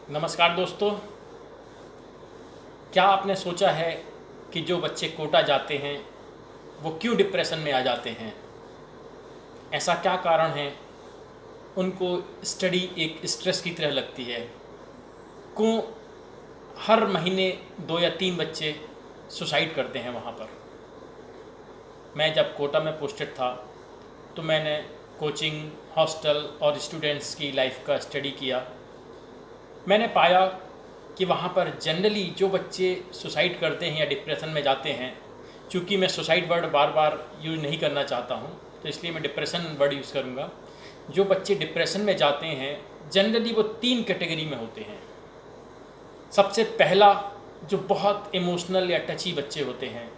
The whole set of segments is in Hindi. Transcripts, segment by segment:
नमस्कार दोस्तों। क्या आपने सोचा है कि जो बच्चे कोटा जाते हैं वो क्यों डिप्रेशन में आ जाते हैं? ऐसा क्या कारण है? उनको स्टडी एक स्ट्रेस की तरह लगती है। क्यों हर महीने 2 या 3 बच्चे सुसाइड करते हैं वहाँ पर? मैं जब कोटा में पोस्टेड था तो मैंने कोचिंग, हॉस्टल और स्टूडेंट्स की लाइफ का स्टडी किया। मैंने पाया कि वहाँ पर जनरली जो बच्चे सुसाइड करते हैं या डिप्रेशन में जाते हैं, चूँकि मैं सुसाइड वर्ड बार बार यूज़ नहीं करना चाहता हूँ तो इसलिए मैं डिप्रेशन वर्ड यूज़ करूँगा। जो बच्चे डिप्रेशन में जाते हैं जनरली वो 3 कैटेगरी में होते हैं। सबसे पहला, जो बहुत इमोशनल या टची बच्चे होते हैं।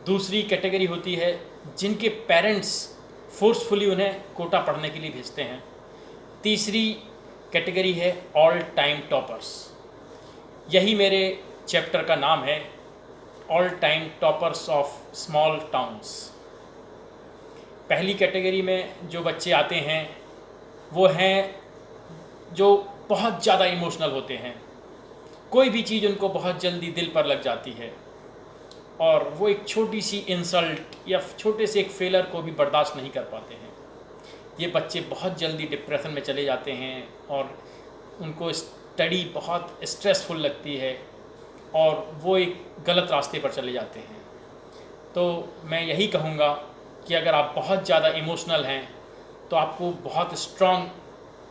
दूसरी कैटेगरी होती है जिनके पेरेंट्स फोर्सफुली उन्हें कोटा पढ़ने के लिए भेजते हैं। तीसरी कैटेगरी है ऑल टाइम टॉपर्स। यही मेरे चैप्टर का नाम है, all time toppers of small towns. पहली कैटेगरी में जो बच्चे आते हैं वो हैं जो बहुत ज़्यादा इमोशनल होते हैं। कोई भी चीज़ उनको बहुत जल्दी दिल पर लग जाती है और वो एक छोटी सी इंसल्ट या छोटे से एक फेलर को भी बर्दाश्त नहीं कर पाते हैं। ये बच्चे बहुत जल्दी डिप्रेशन में चले जाते हैं और उनको स्टडी बहुत स्ट्रेसफुल लगती है और वो एक गलत रास्ते पर चले जाते हैं। तो मैं यही कहूँगा कि अगर आप बहुत ज़्यादा इमोशनल हैं तो आपको बहुत स्ट्रॉन्ग,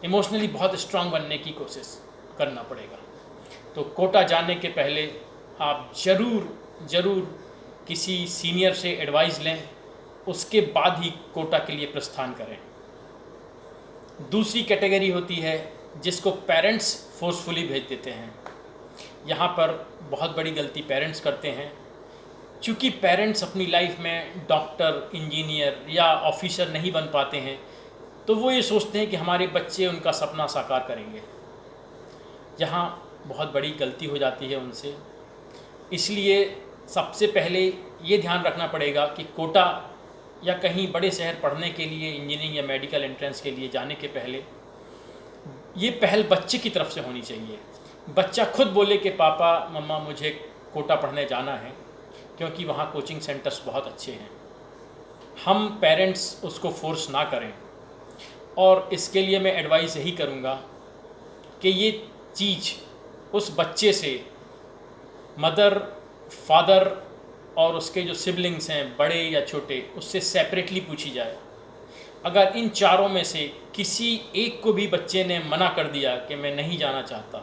इमोशनली बहुत स्ट्रॉन्ग बनने की कोशिश करना पड़ेगा। तो कोटा जाने के पहले आप ज़रूर किसी सीनियर से एडवाइस लें, उसके बाद ही कोटा के लिए प्रस्थान करें। दूसरी कैटेगरी होती है जिसको पेरेंट्स फोर्सफुली भेज देते हैं। यहाँ पर बहुत बड़ी गलती पेरेंट्स करते हैं। चूँकि पेरेंट्स अपनी लाइफ में डॉक्टर, इंजीनियर या ऑफिसर नहीं बन पाते हैं तो वो ये सोचते हैं कि हमारे बच्चे उनका सपना साकार करेंगे। यहाँ बहुत बड़ी गलती हो जाती है उनसे। इसलिए सबसे पहले ये ध्यान रखना पड़ेगा कि कोटा या कहीं बड़े शहर पढ़ने के लिए, इंजीनियरिंग या मेडिकल एंट्रेंस के लिए जाने के पहले ये पहल बच्चे की तरफ से होनी चाहिए। बच्चा खुद बोले कि पापा मम्मा मुझे कोटा पढ़ने जाना है क्योंकि वहाँ कोचिंग सेंटर्स बहुत अच्छे हैं। हम पेरेंट्स उसको फोर्स ना करें। और इसके लिए मैं एडवाइस यही करूँगा कि ये चीज़ उस बच्चे से मदर, फादर और उसके जो सिबलिंग्स हैं, बड़े या छोटे, उससे सेपरेटली पूछी जाए। अगर इन चारों में से किसी एक को भी बच्चे ने मना कर दिया कि मैं नहीं जाना चाहता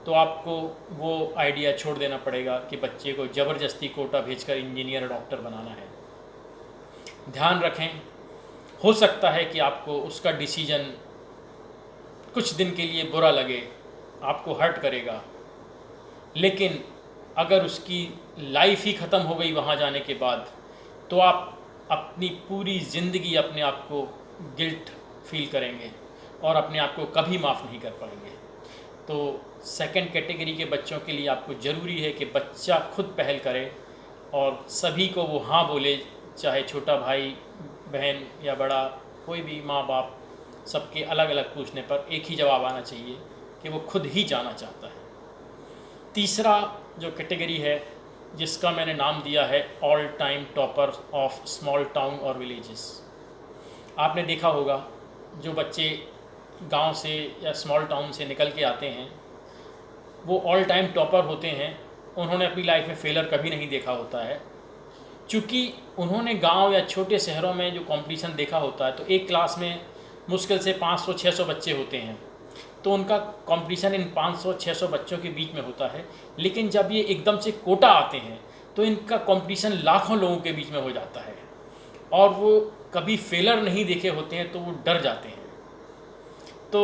तो आपको वो आइडिया छोड़ देना पड़ेगा कि बच्चे को ज़बरदस्ती कोटा भेजकर इंजीनियर, डॉक्टर बनाना है। ध्यान रखें, हो सकता है कि आपको उसका डिसीजन कुछ दिन के लिए बुरा लगे, आपको हर्ट करेगा, लेकिन अगर उसकी लाइफ ही ख़त्म हो गई वहाँ जाने के बाद तो आप अपनी पूरी ज़िंदगी अपने आप को गिल्ट फील करेंगे और अपने आप को कभी माफ़ नहीं कर पाएंगे। तो सेकंड कैटेगरी के बच्चों के लिए आपको ज़रूरी है कि बच्चा खुद पहल करे और सभी को वो हाँ बोले, चाहे छोटा भाई बहन या बड़ा, कोई भी, माँ बाप, सबके अलग अलग पूछने पर एक ही जवाब आना चाहिए कि वो खुद ही जाना चाहता है। तीसरा जो कैटेगरी है जिसका मैंने नाम दिया है all time topper of small town और विलेजेस। आपने देखा होगा जो बच्चे गांव से या स्मॉल टाउन से निकल के आते हैं वो ऑल टाइम टॉपर होते हैं। उन्होंने अपनी लाइफ में फेलर कभी नहीं देखा होता है। चूँकि उन्होंने गांव या छोटे शहरों में जो कंपटीशन देखा होता है तो एक क्लास में मुश्किल से 500-600 बच्चे होते हैं तो उनका कंपटीशन इन 500-600 बच्चों के बीच में होता है। लेकिन जब ये एकदम से कोटा आते हैं तो इनका कंपटीशन लाखों लोगों के बीच में हो जाता है और वो कभी फेलर नहीं देखे होते हैं तो वो डर जाते हैं। तो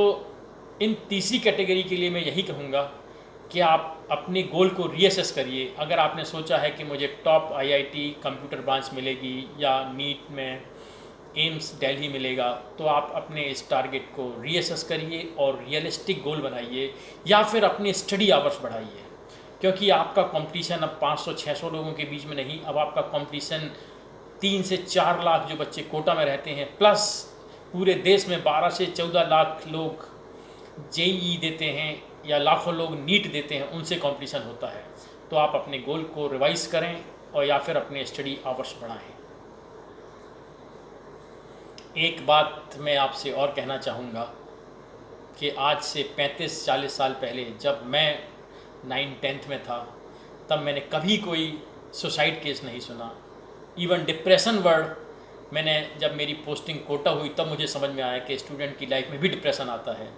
इन तीसरी कैटेगरी के लिए मैं यही कहूँगा कि आप अपने गोल को रीअसेस करिए। अगर आपने सोचा है कि मुझे टॉप आईआईटी कंप्यूटर ब्रांच मिलेगी या नीट में एम्स दिल्ली मिलेगा तो आप अपने इस टारगेट को रीअसेस करिए और रियलिस्टिक गोल बनाइए या फिर अपने स्टडी आवर्स बढ़ाइए। क्योंकि आपका कंपटीशन अब 500-600 लोगों के बीच में नहीं, अब आपका कंपटीशन 3 से 4 लाख जो बच्चे कोटा में रहते हैं, प्लस पूरे देश में 12 से 14 लाख लोग जेईई देते हैं या लाखों लोग नीट देते हैं, उनसे कंपटीशन होता है। तो आप अपने गोल को रिवाइज करें और या फिर अपने स्टडी आवर्स बढ़ाएं। एक बात मैं आपसे और कहना चाहूँगा कि आज से 35-40 साल पहले जब मैं 9th-10th में था, तब मैंने कभी कोई सुसाइड केस नहीं सुना। इवन डिप्रेशन वर्ड मैंने, जब मेरी पोस्टिंग कोटा हुई तब मुझे समझ में आया कि स्टूडेंट की लाइफ में भी डिप्रेशन आता है।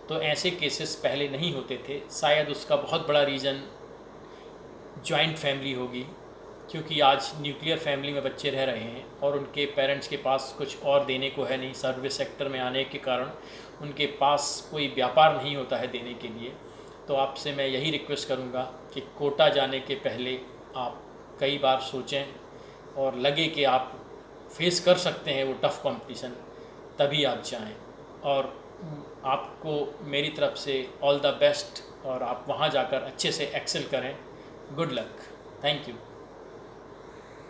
तो ऐसे केसेस पहले नहीं होते थे। शायद उसका बहुत बड़ा रीज़न जॉइंट फैमिली होगी, क्योंकि आज न्यूक्लियर फैमिली में बच्चे रह रहे हैं और उनके पेरेंट्स के पास कुछ और देने को है नहीं। सर्विस सेक्टर में आने के कारण उनके पास कोई व्यापार नहीं होता है देने के लिए। तो आपसे मैं यही रिक्वेस्ट करूँगा कि कोटा जाने के पहले आप कई बार सोचें और लगे कि आप फेस कर सकते हैं वो टफ़ कंपटीशन, तभी आप जाएं। और आपको मेरी तरफ से ऑल द बेस्ट, और आप वहाँ जाकर अच्छे से एक्सेल करें। Good luck. Thank you.